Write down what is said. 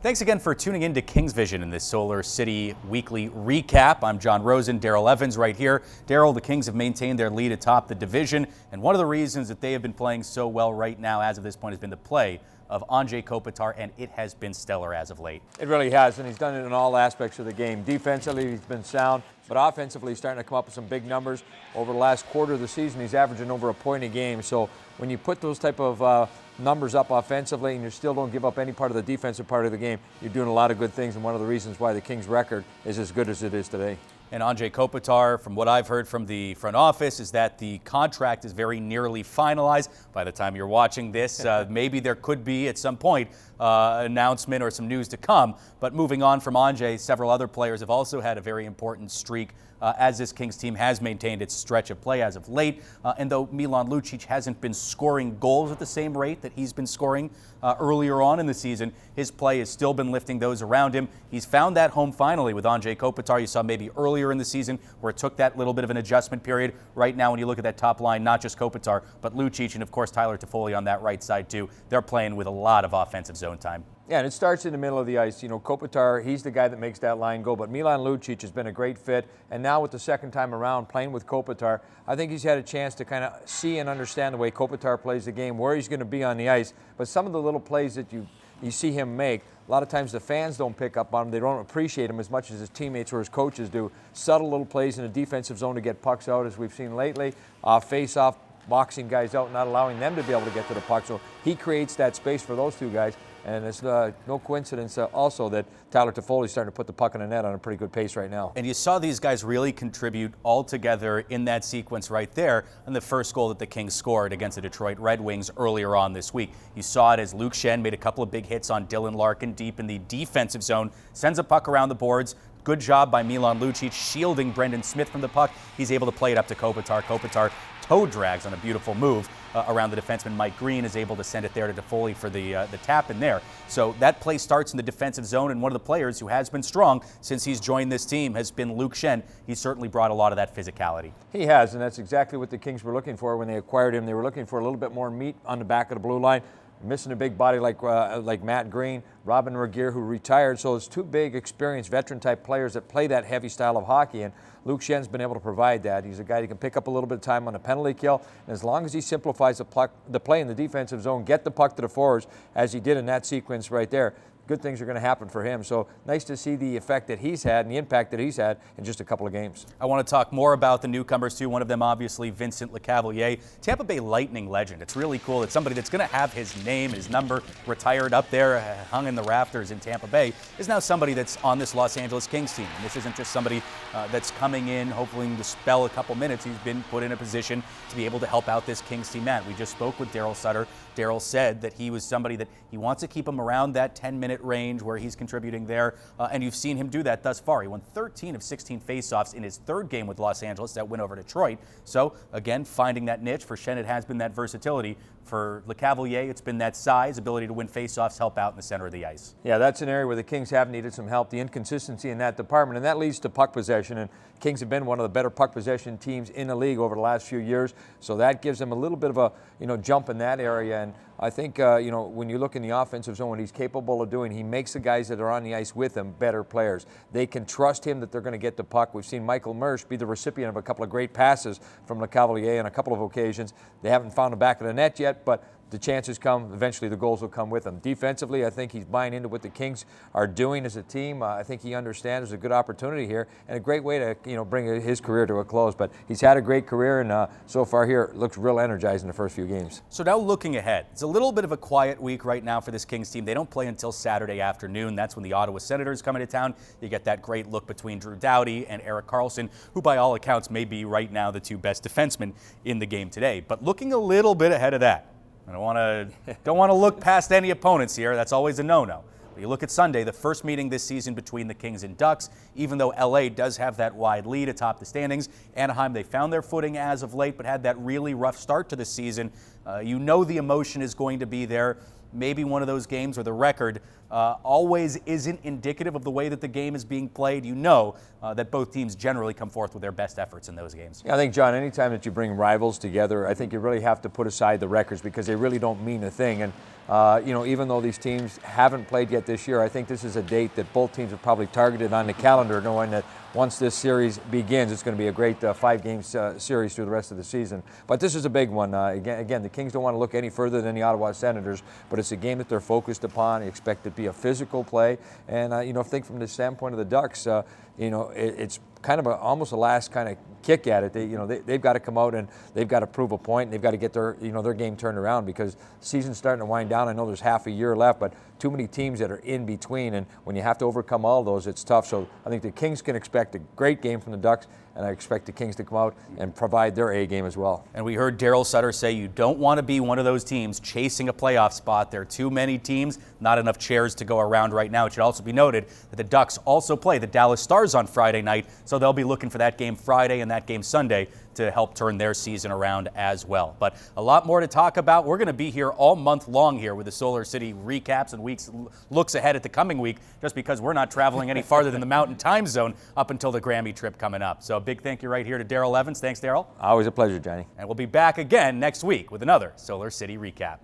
Thanks again for tuning in to Kings Vision in this SolarCity weekly recap. I'm John Rosen, Daryl Evans right here. Daryl, the Kings have maintained their lead atop the division, and one of the reasons that they have been playing so well right now as of this point has been the play of Anze Kopitar, and it has been stellar as of late. It really has, and he's done it in all aspects of the game. Defensively, he's been sound, but offensively, he's starting to come up with some big numbers. Over the last quarter of the season, he's averaging over a point a game. So when you put those type of numbers up offensively and you still don't give up any part of the defensive part of the game, you're doing a lot of good things, and one of the reasons why the Kings' record is as good as it is today. And Anze Kopitar, from what I've heard from the front office, is that the contract is very nearly finalized. By the time you're watching this, maybe there could be at some point announcement or some news to come. But moving on from Anze, several other players have also had a very important streak as this Kings team has maintained its stretch of play as of late. And though Milan Lucic hasn't been scoring goals at the same rate that he's been scoring earlier on in the season, his play has still been lifting those around him. He's found that home finally with Anze Kopitar. You saw maybe earlier in the season where it took that little bit of an adjustment period. Right now, when you look at that top line, not just Kopitar, but Lucic and, of course, Tyler Toffoli on that right side, too. They're playing with a lot of offensive zone time. Yeah, and it starts in the middle of the ice. You know, Kopitar, he's the guy that makes that line go, but Milan Lucic has been a great fit, and now with the second time around playing with Kopitar, I think he's had a chance to kind of see and understand the way Kopitar plays the game, where he's going to be on the ice, but some of the little plays that you see him make, a lot of times the fans don't pick up on him. They don't appreciate him as much as his teammates or his coaches do. Subtle little plays in the defensive zone to get pucks out, as we've seen lately, face-off, boxing guys out, not allowing them to be able to get to the puck. So he creates that space for those two guys. And it's no coincidence also that Tyler Toffoli is starting to put the puck in the net on a pretty good pace right now. And you saw these guys really contribute all together in that sequence right there in the first goal that the Kings scored against the Detroit Red Wings earlier on this week. You saw it as Luke Schenn made a couple of big hits on Dylan Larkin deep in the defensive zone, sends a puck around the boards. Good job by Milan Lucic shielding Brendan Smith from the puck. He's able to play it up to Kopitar. Kopitar toe drags on a beautiful move around the defenseman. Mike Green is able to send it there to Toffoli for the tap in there. So that play starts in the defensive zone, and one of the players who has been strong since he's joined this team has been Luke Schenn. He's certainly brought a lot of that physicality. He has, and that's exactly what the Kings were looking for when they acquired him. They were looking for a little bit more meat on the back of the blue line. Missing a big body like Matt Green, Robin Regeer, who retired. So it's two big, experienced, veteran-type players that play that heavy style of hockey, and Luke Schenn's been able to provide that. He's a guy who can pick up a little bit of time on a penalty kill, and as long as he simplifies the play in the defensive zone, get the puck to the forwards, as he did in that sequence right there, good things are going to happen for him. So nice to see the effect that he's had and the impact that he's had in just a couple of games. I want to talk more about the newcomers, too. One of them, obviously, Vincent Lecavalier, Tampa Bay Lightning legend. It's really cool that somebody that's going to have his name, his number retired up there, hung in the rafters in Tampa Bay, is now somebody that's on this Los Angeles Kings team. And this isn't just somebody that's coming in, hoping to spell a couple minutes. He's been put in a position to be able to help out this Kings team. Matt, we just spoke with Daryl Sutter. Daryl said that he was somebody that he wants to keep him around that 10-minute range where he's contributing there, and you've seen him do that thus far. He won 13 of 16 faceoffs in his third game with Los Angeles, that win over Detroit. So, again, finding that niche. For Schenn, it has been that versatility. For Lecavalier, it's been that size, ability to win faceoffs, help out in the center of the ice. Yeah, that's an area where the Kings have needed some help, the inconsistency in that department, and that leads to puck possession. And Kings have been one of the better puck possession teams in the league over the last few years, so that gives them a little bit of a jump in that area. And I think when you look in the offensive zone, what he's capable of doing, he makes the guys that are on the ice with him better players. They can trust him that they're going to get the puck. We've seen Michael Mersch be the recipient of a couple of great passes from Lecavalier on a couple of occasions. They haven't found the back of the net yet, but the chances come, eventually the goals will come with him. Defensively, I think he's buying into what the Kings are doing as a team. I think he understands there's a good opportunity here and a great way to bring his career to a close. But he's had a great career, and so far here looks real energized in the first few games. So now looking ahead, it's a little bit of a quiet week right now for this Kings team. They don't play until Saturday afternoon. That's when the Ottawa Senators come into town. You get that great look between Drew Doughty and Erik Karlsson, who by all accounts may be right now the two best defensemen in the game today. But looking a little bit ahead of that, I don't want to look past any opponents here. That's always a no-no. But you look at Sunday, the first meeting this season between the Kings and Ducks. Even though LA does have that wide lead atop the standings, Anaheim, they found their footing as of late, but had that really rough start to the season. The emotion is going to be there. Maybe one of those games where the record always isn't indicative of the way that the game is being played. You know that both teams generally come forth with their best efforts in those games. Yeah, I think, John, anytime that you bring rivals together, I think you really have to put aside the records because they really don't mean a thing. And, even though these teams haven't played yet this year, I think this is a date that both teams have probably targeted on the calendar, knowing that once this series begins, it's going to be a great 5-game series through the rest of the season. But this is a big one. Again, the Kings don't want to look any further than the Ottawa Senators, but it's a game that they're focused upon. You expect it to be a physical play. And, think from the standpoint of the Ducks, it's kind of almost a last kind of kick at it. They've got to come out and they've got to prove a point, and they've got to get their game turned around because the season's starting to wind down. I know there's half a year left, but too many teams that are in between, and when you have to overcome all those, it's tough. So I think the Kings can expect a great game from the Ducks, and I expect the Kings to come out and provide their A game as well. And we heard Daryl Sutter say you don't want to be one of those teams chasing a playoff spot. There are too many teams, not enough chairs to go around right now. It should also be noted that the Ducks also play the Dallas Stars on Friday night, so they'll be looking for that game Friday and that game Sunday to help turn their season around as well. But a lot more to talk about. We're going to be here all month long here with the SolarCity recaps and looks ahead at the coming week, just because we're not traveling any farther than the Mountain Time Zone up until the Grammy trip coming up. So a big thank you right here to Daryl Evans. Thanks, Daryl. Always a pleasure, Johnny. And we'll be back again next week with another SolarCity recap.